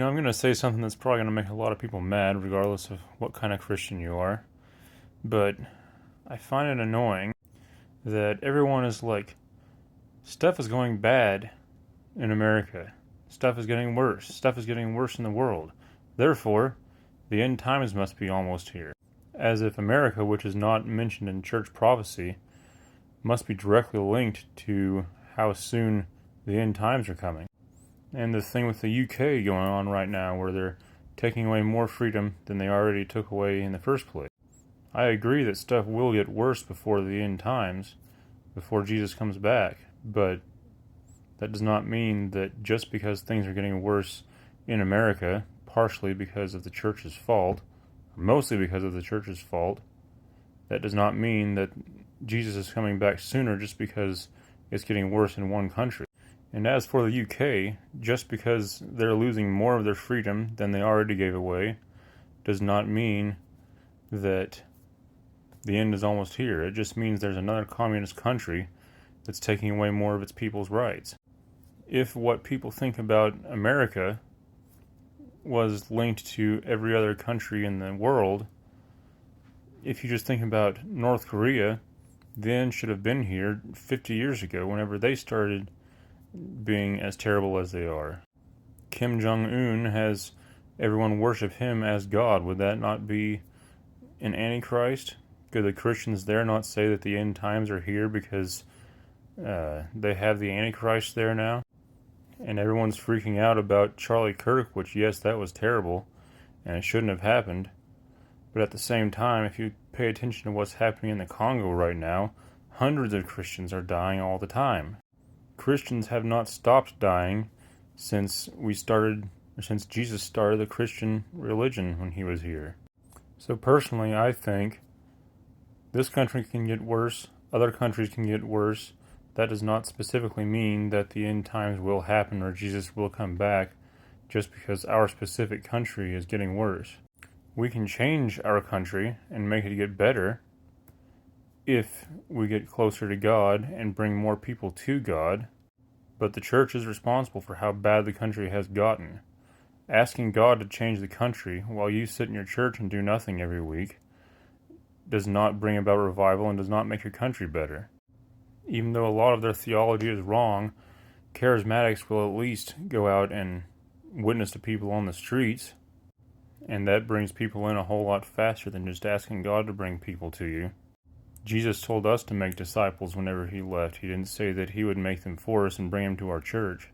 I'm going to say something that's probably going to make a lot of people mad, regardless of what kind of Christian you are. But I find it annoying that everyone is like, stuff is going bad in America. Stuff is getting worse. Stuff is getting worse in the world. Therefore, the end times must be almost here. As if America, which is not mentioned in church prophecy, must be directly linked to how soon the end times are coming. And the thing with the UK going on right now, where they're taking away more freedom than they already took away in the first place. I agree that stuff will get worse before the end times, before Jesus comes back, but that does not mean that just because things are getting worse in America, partially because of the church's fault, or mostly because of the church's fault, that does not mean that Jesus is coming back sooner just because it's getting worse in one country. And as for the UK, just because they're losing more of their freedom than they already gave away, does not mean that the end is almost here. It just means there's another communist country that's taking away more of its people's rights. If what people think about America was linked to every other country in the world, if you just think about North Korea, then should have been here 50 years ago whenever they started being as terrible as they are. Kim Jong-un has everyone worship him as God. Would that not be an antichrist? Could the Christians there not say that the end times are here because they have the antichrist there now? And everyone's freaking out about Charlie Kirk, which, yes, that was terrible, and it shouldn't have happened. But at the same time, if you pay attention to what's happening in the Congo right now, hundreds of Christians are dying all the time. Christians have not stopped dying since Jesus started the Christian religion when he was here. So personally, I think this country can get worse, other countries can get worse. That does not specifically mean that the end times will happen or Jesus will come back just because our specific country is getting worse. We can change our country and make it get better if we get closer to God and bring more people to God, but the church is responsible for how bad the country has gotten. Asking God to change the country while you sit in your church and do nothing every week does not bring about revival and does not make your country better. Even though a lot of their theology is wrong, charismatics will at least go out and witness to people on the streets, and that brings people in a whole lot faster than just asking God to bring people to you. Jesus told us to make disciples whenever he left. He didn't say that he would make them for us and bring them to our church.